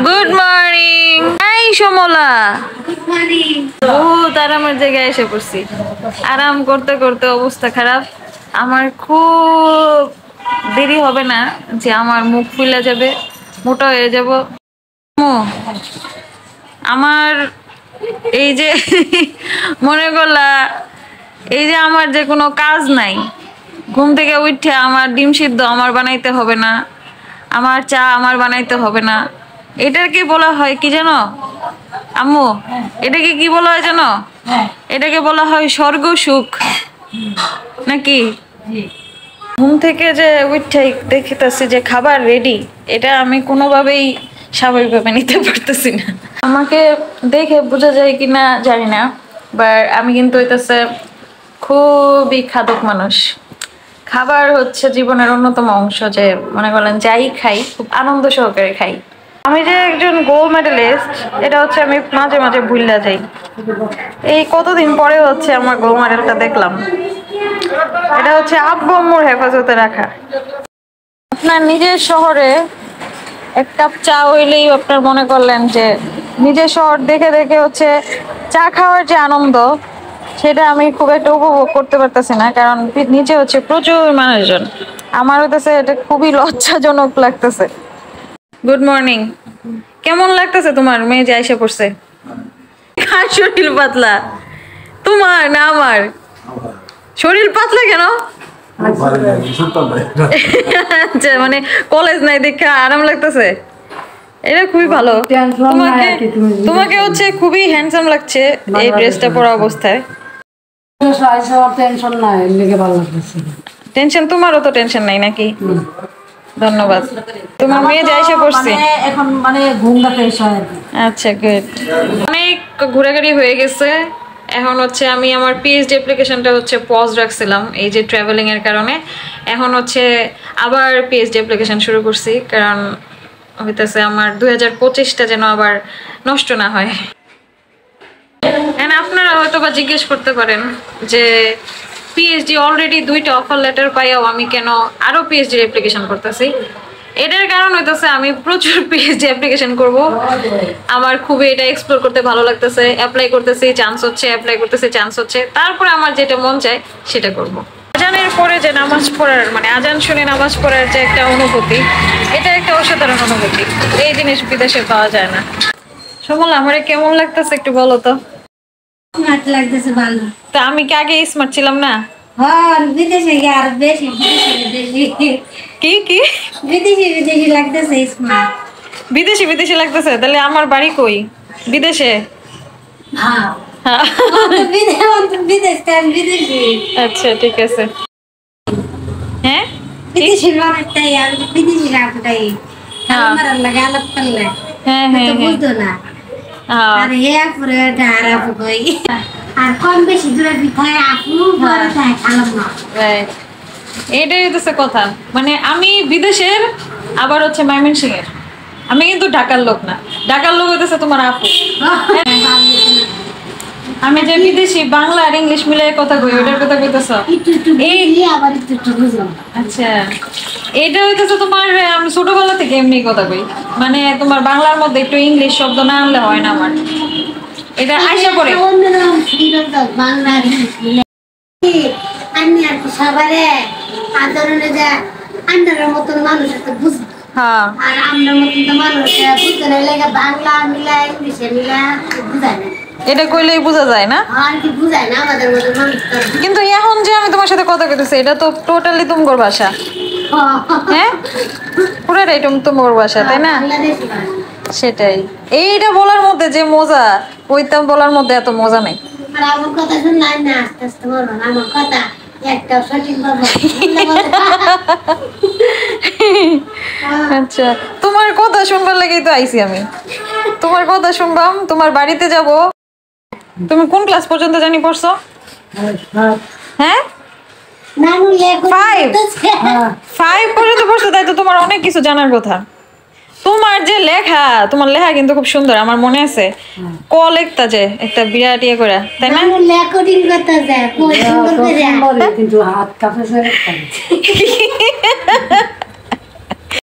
Good morning. এই সমলা, বহুত আরামের জায়গায় এসে পড়ছি। আরাম করতে করতে অবস্থা খারাপ। আমার খুব দেরি হবে না যে আমার মুখ ফুলে যাবে, মোটা হয়ে যাব। আমার এই যে মনে করলা, এই যে আমার যে কোনো কাজ নাই, ঘুম থেকে উঠে আমার ডিম সিদ্ধ আমার বানাইতে হবে না, আমার চা আমার বানাইতে হবে না। এটার কি বলা হয় কি জানো আম্মু? এটাকে কি বলা হয় জানো? এটাকে বলা হয় স্বর্গ সুখ নাকি? ঘুম থেকে যে উঠে দেখতেছি যে খাবার রেডি, এটা আমি কোনোভাবেই স্বাভাবিকভাবে নিতে পারতেছি না। আমাকে দেখে বোঝা যায় কিনা জানি না, বাট আমি কিন্তু হইতেছে খুবই খাদক মানুষ। খাবার হচ্ছে জীবনের অন্যতম অংশ, যে মনে করেন যাই খাই খুব আনন্দ সহকারে খাই। আমি যে একজন গোল্ড মেডেলিস্ট এটা হচ্ছে আমি মাঝে মাঝে ভুললা যাই। এই কতদিন পরে হচ্ছে আমার গোল্ড মেডেলটা দেখলাম। এটা হচ্ছে আব্বু আম্মুর হেফাজতে রাখা। আপনার নিজের শহরে এক কাপ চা হইলেই আপনার মনে করলেন যে নিজের শহর দেখে দেখে হচ্ছে চা খাওয়ার যে আনন্দ, সেটা আমি খুব একটা উপভোগ করতে পারতেছি না, কারণ নিচে হচ্ছে প্রচুর মানুষজন। আমার হইতেছে এটা খুবই লজ্জাজনক লাগতেছে। Good morning. কেমন লাগতেছে তোমার মেয়ে যে আইসা পড়ছে? শরীর পাতলা তোমার না আমার? শরীর পাতলা কেন? আচ্ছা, মানে কলেজ নাই দেখে আরাম লাগতেছে। এটা খুবই ভালো। তোমাকে হচ্ছে খুবই হ্যান্ডসাম লাগছে এই ড্রেসটা পরা অবস্থায়। টেনশন তোমারও তো টেনশন নাই নাকি? ধন্যবাদ। তোমার মেয়ে যে এসে পড়ছে এখন, মানে ঘুমটা ফ্রেশ হয়। আচ্ছা, গুড। অনেক ঘোরাঘুরি হয়ে গেছে। এখন হচ্ছে আমি আমার পিএইচডি অ্যাপ্লিকেশনটা হচ্ছে পজ রাখছিলাম এই যে ট্রাভেলিং এর কারণে। এখন হচ্ছে আবার পিএইচডি অ্যাপ্লিকেশন শুরু করছি, কারণ হইতেছে আমার 2025টা যেন আবার নষ্ট না হয়। আপনারা হয়তো বা জিজ্ঞেস করতে পারেন যে পিএইচডি অলরেডি 2টা অফার লেটার পাইয়াও আমি কেন আরো পিএইচডি অ্যাপ্লিকেশন করতেছি। এটার কারণ হইতেছে আমি প্রচুর পিএইচডি অ্যাপ্লিকেশন করব। আমার খুবই এটা এক্সপ্লোর করতে ভালো লাগতেছে। অ্যাপ্লাই করতেছি, চান্স হচ্ছে, অ্যাপ্লাই করতেছি, চান্স হচ্ছে, তারপরে আমার যেটা মন চায় সেটা করব। আজানের পরে যে নামাজ পড়ার, মানে আজান শুনে নামাজ পড়ার যে একটা অনুভূতি, এটা একটা অসাধারণ অনুভূতি। এই জিনিস বিদেশে পাওয়া যায় না। সমল, আমারে কেমন লাগতেছে একটু বলো তো? স্মার্ট লাগতেছে ভালো। তা আমি কি আগে স্মার্ট ছিলাম না? হ্যাঁ, বিদেশে গিয়ে আর বেশি বিদেশি কি কি বিদেশি লাগতেছে স্মার্ট। বিদেশি বিদেশি লাগতেছে? তাহলে আমার বাড়ি কই? বিদেশে? হ্যাঁ, বিদেশি। আচ্ছা, ঠিক আছে। হ্যাঁ, বিদেশি মানুষটাই আর বিদেশি রাখটাই আমার লাগে আলাপ করলে। হ্যাঁ হ্যাঁ বুঝতো না। আর পরে আপু কই, আর কম বেশি দূরে পিঠায় আপু বড় থাকে খালাম না। এইটাই হচ্ছে কথা। মানে আমি বিদেশের, আবার হচ্ছে ময়মনসিংহের। আমি কিন্তু ঢাকার লোক না। ঢাকার লোক হইতেছে তোমার আপু। আমি যে বিদেশি বাংলা আর ইংলিশ মিলে কথা কই, ওটার কথা কইতেছ? আচ্ছা, এটা হইতেছে তোমার, আমি ছোটবেলা থেকে এমনি কথা কই। মানে তোমার বাংলার মধ্যে একটু ইংলিশ শব্দ না আনলে হয় না আমার। এটা আইসা পড়ে বাংলা আমি আর কি সবারে আদরণে যা আন্ডারের মতন মানুষ তো বুঝ। হ্যাঁ, আর আমরা মতন তো মানুষ বুঝতে না লাগে, বাংলা মিলা ইংলিশে মিলা বুঝায় না। এটা কইলেই বোঝা যায় না, আর কি বুঝায় না আমাদের মতন মানুষ। কিন্তু এখন যে আমি তোমার সাথে কথা কইতেছি এটা তো টোটালি তুমগোর ভাষা। হ্যাঁ, পুরাটাই তুমগোর ভাষা, তাই না? সেটাই। এইটা বলার মধ্যে যে মজা, ওইটা বলার মধ্যে এত মজা নেই। আর আমার কথা শুনলাই না, আস্তে আস্তে বলবো না আমার কথা একটা সঠিক বলবো। আচ্ছা, তোমার কথা শুনবার লাগেই তো আইছি আমি। তোমার কথা শুনবাম, তোমার বাড়িতে যাব। তুমি কোন ক্লাস পর্যন্ত জানি পড়ছো? হ্যাঁ, 5 পর্যন্ত পড়ছো, তাই তো তোমার অনেক কিছু জানার কথা। তোমার যে লেখা, তোমার লেখা কিন্তু খুব সুন্দর। আমার মনে আছে ক লেখতা যে একটা বিরাট ইয়ে করে, তাই না? লেকোডিং করতে যায়, কই সুন্দর করে, কিন্তু হাত কাঁপে।